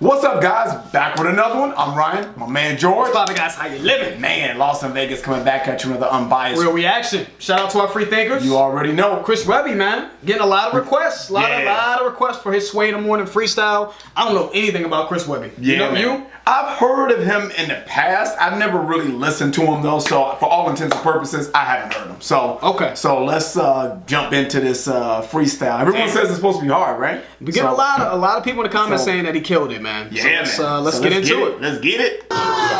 What's up, guys? Back with another one. I'm Ryan, my man George. What's poppin', guys? How you living? Man, Lost in Vegas coming back at you with another unbiased real reaction. Shout out to our free thinkers. You already know. Chris Webby, man, getting a lot of requests. A lot of requests for his Sway in the Morning freestyle. I don't know anything about Chris Webby. Yeah, you know man. you? I've heard of him in the past. I've never really listened to him though, so for all intents and purposes, I haven't heard him. So okay. So let's jump into this freestyle. Everyone says it's supposed to be hard, right? We get a lot of people in the comments saying that he killed it, man. Yeah, so let's get into it. Let's get it. Oh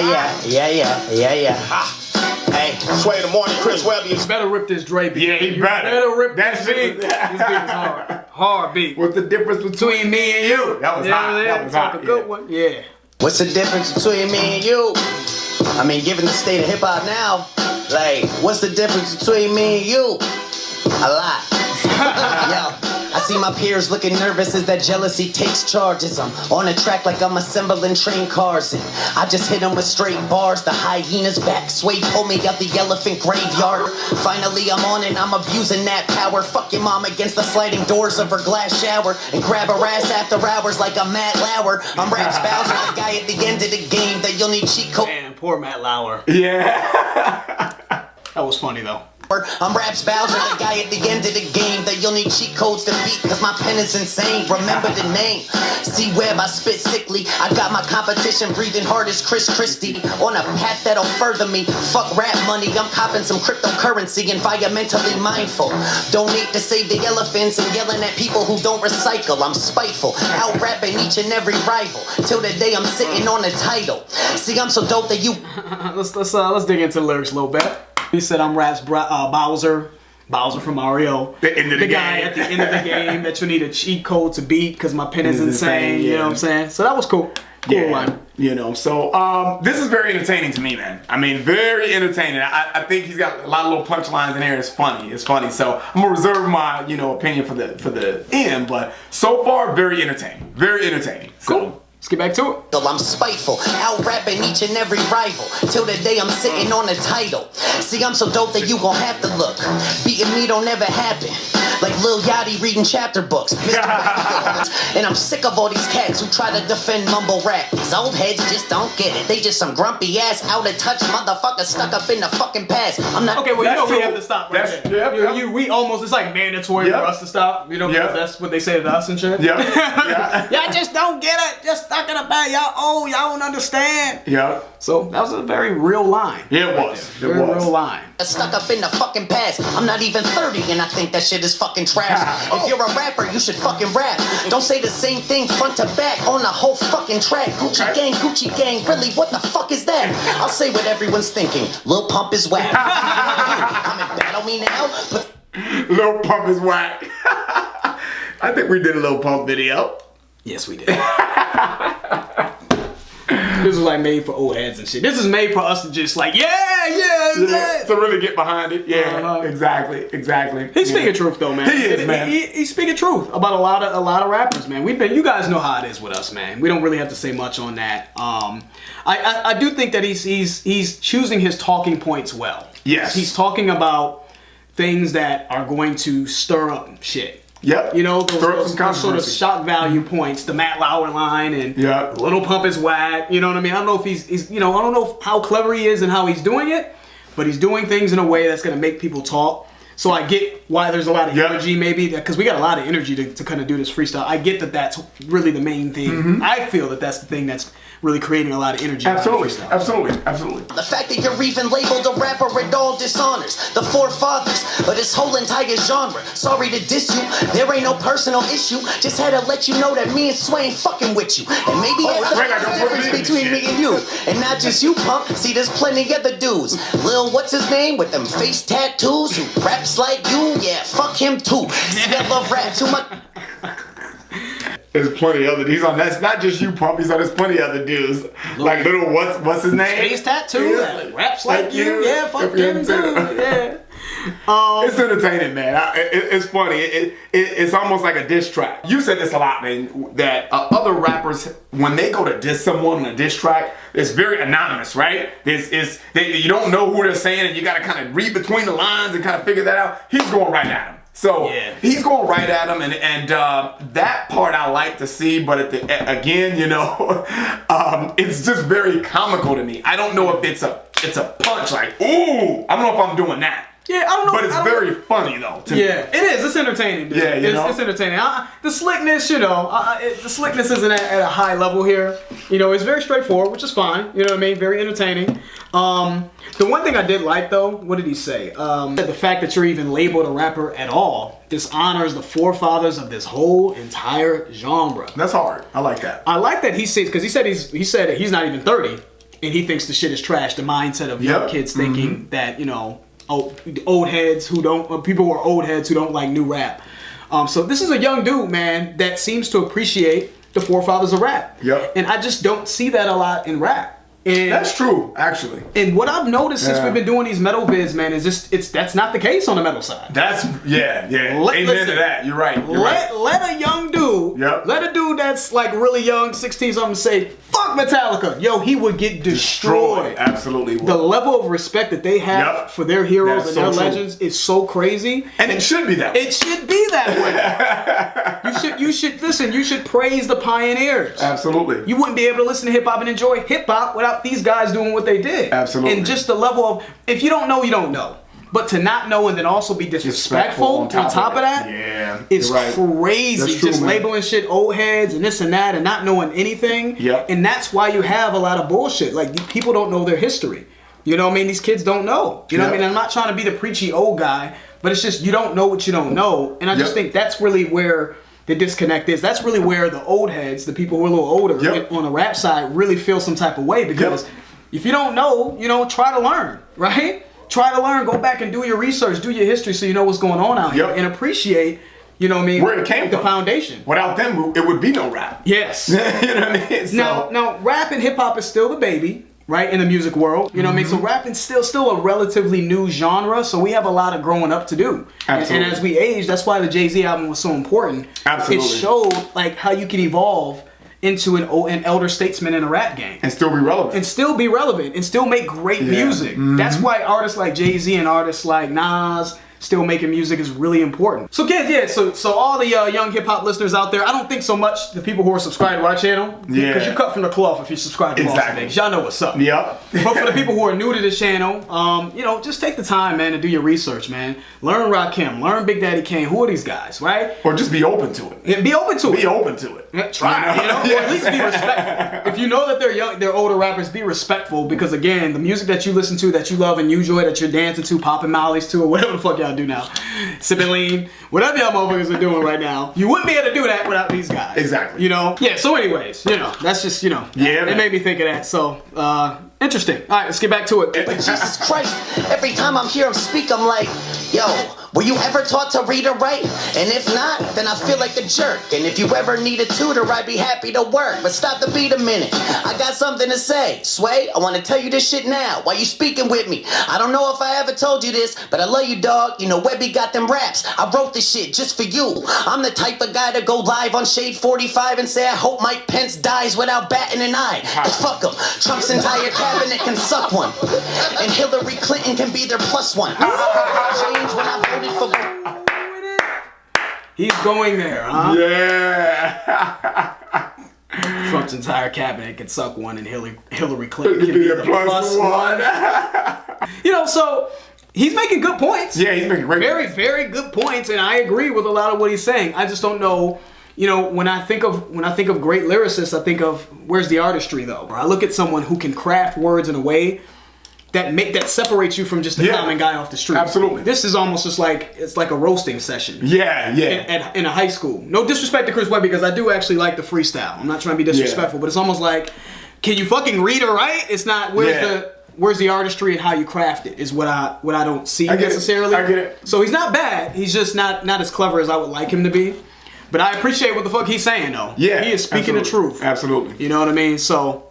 yeah. Hey, Sway in the Morning, Chris Webby. You better rip this Dre beat. Yeah, he better rip that beat. This beat is hard. Hard beat. What's the difference between me and you? That was hot. That was hot. A good one. Yeah. What's the difference between me and you? I mean, given the state of hip hop now, like, what's the difference between me and you? A lot. Yo. I see my peers looking nervous as that jealousy takes charges. I'm on the track like I'm assembling train cars, and I just hit them with straight bars. The hyena's back, Sway pulled me out the elephant graveyard. Finally I'm on and I'm abusing that power. Fuck your mom against the sliding doors of her glass shower, and grab her ass after hours like I'm Matt Lauer. I'm Raps Bowser, the guy at the end of the game that you'll need cheat code. Damn, poor Matt Lauer. Yeah. That was funny though. I'm Raps Bowser, the guy at the end of the game that you'll need cheat codes to beat, cause my pen is insane. Remember the name. See Web, I spit sickly. I got my competition breathing hard as Chris Christie. On a path that'll further me. Fuck rap money, I'm copping some cryptocurrency. Environmentally mindful. Donate to save the elephants and yelling at people who don't recycle. I'm spiteful, out rapping each and every rival. Till the day I'm sitting on the title. See, I'm so dope that you. Let's dig into the lyrics a little bit. He said, I'm Raps Bowser from Mario. The guy at the end of the game that you need a cheat code to beat because my pen is insane. You know what I'm saying? So that was cool. Cool line. You know, so this is very entertaining to me, man. I mean, very entertaining. I think he's got a lot of little punchlines in there. It's funny. It's funny. So I'm gonna reserve my, opinion for the end. But so far, very entertaining. Very entertaining. So, cool. Let's get back to it. I'm spiteful, out rapping each and every rival. Till the day I'm sitting on the title. See, I'm so dope that you gon' have to look. Beating me don't ever happen. Like Lil Yachty reading chapter books. And I'm sick of all these cats who try to defend mumble rap. These old heads just don't get it. They just some grumpy ass, out of touch motherfuckers stuck up in the fucking past. I'm not. Okay, well, we have to stop right there. We almost, it's like mandatory for us to stop. You know, because that's what they say to us and shit. Yeah. Y'all just don't get it. Just stuck in a bag. Y'all don't understand. Yeah. So that was a very real line. Yeah, it was. Very real line. Stuck up in the fucking past. I'm not even 30 and I think that shit is fucking trash. If you're a rapper, you should fucking rap. Don't say the same thing front to back on the whole fucking track. Gucci gang, really, what the fuck is that? I'll say what everyone's thinking. Lil Pump is whack. Come and battle me now, but Lil Pump is whack. I think we did a Lil Pump video. Yes, we did. This was like made for old heads and shit. This is made for us to just like, to really get behind it. Yeah, exactly. He's speaking truth though, man. He is, man. He's speaking truth about a lot of rappers, man. You guys know how it is with us, man. We don't really have to say much on that. I do think that he's choosing his talking points well. Yes. He's talking about things that are going to stir up shit. Yep. You know, those sort of shock value points, the Matt Lauer line and Little Pump is whack. You know what I mean? I don't know if he's I don't know how clever he is and how he's doing it, but he's doing things in a way that's going to make people talk. So I get why there's a lot of energy, maybe, because we got a lot of energy to kind of do this freestyle. I get that that's really the main thing. I feel that that's the thing that's really creating a lot of energy. Absolutely. the fact that you're even labeled a rapper, it all dishonors the forefathers of this whole entire genre. Sorry to diss you, there ain't no personal issue. Just had to let you know that me and Sway ain't fucking with you. And maybe that's the difference between me and you. And not just you, punk. See, there's plenty other dudes. Lil, what's his name, with them face tattoos, who raps like you? Yeah, fuck him too. See, I love rap too much. There's plenty of other. He's on. That's not just you, Pump. He's on. There's plenty of other dudes. Like little what's his name? Face tattoo. Like, raps like you. Yeah, fuck him too. Yeah. It's entertaining, man. It's funny. It's almost like a diss track. You said this a lot, man. That other rappers, when they go to diss someone on a diss track, it's very anonymous, right? You don't know who they're saying, and you got to kind of read between the lines and kind of figure that out. He's going right at him. So he's going right at him, and that part I like to see. But again, you know, it's just very comical to me. I don't know if it's a punch like, ooh. I don't know if I'm doing that. Yeah, I don't know. But it's very funny though. Yeah, it is. It's entertaining, dude. Yeah, it's entertaining. The slickness, you know, the slickness isn't at a high level here. You know, it's very straightforward, which is fine. You know what I mean? Very entertaining. The one thing I did like though, what did he say? The fact that you're even labeled a rapper at all dishonors the forefathers of this whole entire genre. That's hard. I like that. I like that he said, because he said that he's not even 30 and he thinks the shit is trash. The mindset of young kids thinking that, you know, old heads who don't, people who are old heads who don't like new rap. So this is a young dude, man, that seems to appreciate the forefathers of rap. Yep. And I just don't see that a lot in rap. And that's true, actually. And what I've noticed since we've been doing these metal vids, man, is just that's not the case on the metal side. That's Amen to that. You're right. Let a young dude, let a dude that's like really young, 16 something, say fuck Metallica. Yo, he would get destroyed. Absolutely would. The level of respect that they have for their heroes and their legends is so crazy. And it should be that way. It should be that way. You should listen. You should praise the pioneers. Absolutely. You wouldn't be able to listen to hip hop and enjoy hip hop without these guys doing what they did. Absolutely. And just the level of, if you don't know, you don't know. But to not know and then also be disrespectful on top of that, it's crazy. That's true, just labeling shit old heads and this and that and not knowing anything. Yep. And that's why you have a lot of bullshit. Like, people don't know their history. You know what I mean? These kids don't know. You know what I mean? I'm not trying to be the preachy old guy, but it's just you don't know what you don't know. And I just think that's really where the disconnect is. That's really where the old heads, the people who are a little older on the rap side, really feel some type of way, because if you don't know, you know, try to learn, right? Try to learn, go back and do your research, do your history so you know what's going on out here and appreciate, you know what I mean, where it came the from. Foundation. Without them, it would be no rap. Yes. You know what I mean? So, now rap and hip hop is still the baby, right, in the music world. You know what I mean? So rapping's still a relatively new genre, so we have a lot of growing up to do. Absolutely. And as we age, that's why the Jay-Z album was so important. Absolutely. It showed like how you can evolve into an elder statesman in a rap game. And still be relevant. And still be relevant and still make great music. That's why artists like Jay-Z and artists like Nas still making music is really important. So kids, so all the young hip hop listeners out there, I don't think so much the people who are subscribed to our channel, because you cut from the cloth if you subscribe to Lost Things. Y'all know what's up. Yep. But for the people who are new to this channel, you know, just take the time, man, to do your research, man. Learn Rakim, learn Big Daddy Kane. Who are these guys, right? Or just be open to it. Yeah, be open to it. Be open to it. Yeah, try, you know, or at least be respectful. If you know that they're young, they're older rappers, be respectful, because again, the music that you listen to, that you love and you enjoy, that you're dancing to, popping mollies to, or whatever the fuck y'all do now, sipping lean, whatever y'all motherfuckers are doing right now, you wouldn't be able to do that without these guys. Exactly. You know? Yeah, so anyways, you know, that's just, you know, it made me think of that. So, interesting. All right, let's get back to it. But Jesus Christ, every time I'm here speak, I'm like, yo, were you ever taught to read or write? And if not, then I feel like a jerk. And if you ever need a tutor, I'd be happy to work. But stop the beat a minute. I got something to say. Sway, I want to tell you this shit now. Why you speaking with me? I don't know if I ever told you this, but I love you, dog. You know, Webby got them raps. I wrote this shit just for you. I'm the type of guy to go live on Shade 45 and say, I hope Mike Pence dies without batting an eye. Cause fuck him. Trump's entire cabinet can suck one. And Hillary Clinton can be their plus one. Change when I voted for... He's going there, huh? Yeah. Trump's entire cabinet can suck one, and Hillary Clinton can be the plus one. You know, so he's making good points. Yeah, he's making great very, points. very good points, and I agree with a lot of what he's saying. I just don't know. You know, when I think of great lyricists, I think of, where's the artistry though? I look at someone who can craft words in a way that separates you from just a common guy off the street. Absolutely. This is almost just like, it's like a roasting session. Yeah. In a high school. No disrespect to Chris Webby, because I do actually like the freestyle. I'm not trying to be disrespectful, but it's almost like, can you fucking read or write? It's not, where's the artistry and how you craft it is what I don't see necessarily. I get it. So he's not bad. He's just not as clever as I would like him to be. But I appreciate what the fuck he's saying though. Yeah. He is speaking the truth. Absolutely. You know what I mean? So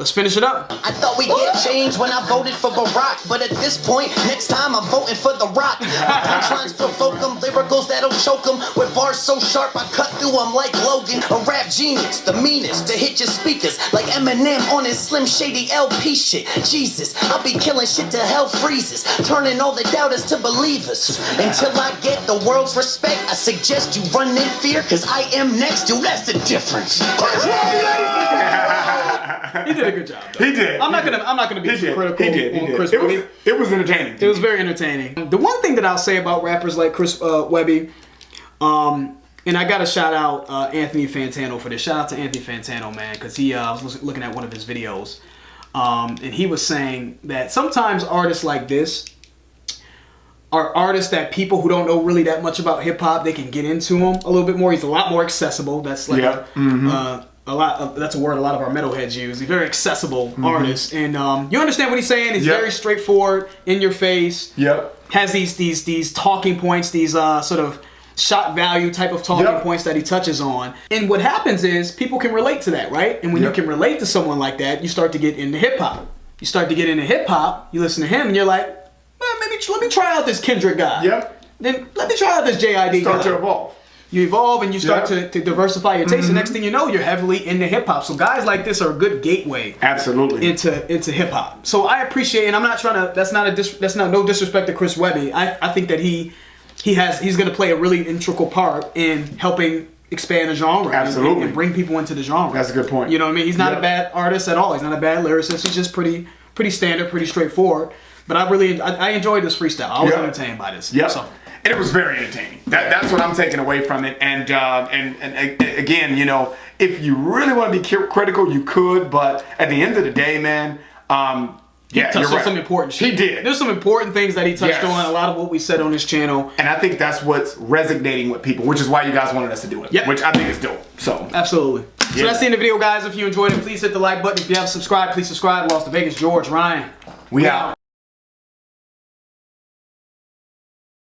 Let's finish it up. I thought we'd get change when I voted for Barack, but at this point, next time I'm voting for The Rock. Punchlines provoke them, lyricals that'll choke them, with bars so sharp I cut through them like Logan. A rap genius, the meanest, to hit your speakers like Eminem on his Slim Shady LP shit. Jesus, I'll be killing shit till hell freezes, turning all the doubters to believers. Until I get the world's respect, I suggest you run in fear, cause I am next to, that's the difference. He did a good job, though. He did. I'm not gonna be too critical on Chris Webby. It was entertaining. It was very entertaining. The one thing that I'll say about rappers like Chris Webby, and I gotta shout out Anthony Fantano for this. Shout out to Anthony Fantano, man, because I was looking at one of his videos, and he was saying that sometimes artists like this are artists that people who don't know really that much about hip hop, they can get into him a little bit more. He's a lot more accessible. That's like that's a word a lot of our metalheads use. He's a very accessible artist, and you understand what he's saying. He's very straightforward, in your face. Has these talking points, these sort of shock value type of talking points that he touches on. And what happens is people can relate to that, right? And when you can relate to someone like that, you start to get into hip hop. You start to get into hip hop. You listen to him, and you're like, well, maybe let me try out this Kendrick guy. Then let me try out this JID guy. Start to evolve. You evolve and you start to diversify your taste. The next thing you know, you're heavily into hip hop. So guys like this are a good gateway, absolutely, into hip hop. So I appreciate, and I'm not trying to. That's not no disrespect to Chris Webby. I think that he's going to play a really integral part in helping expand the genre, absolutely, and bring people into the genre. That's a good point. You know what I mean? He's not a bad artist at all. He's not a bad lyricist. He's just pretty standard, pretty straightforward. But I enjoyed this freestyle. I was entertained by this. So. And it was very entertaining. That's what I'm taking away from it. And again, you know, if you really want to be critical, you could. But at the end of the day, man, he touched on some important shit. He did. There's some important things that he touched on. A lot of what we said on this channel. And I think that's what's resonating with people, which is why you guys wanted us to do it. Which I think is dope. So absolutely. So that's the end of the video, guys. If you enjoyed it, please hit the like button. If you haven't subscribed, please subscribe. Lost to Vegas, George, Ryan. We out.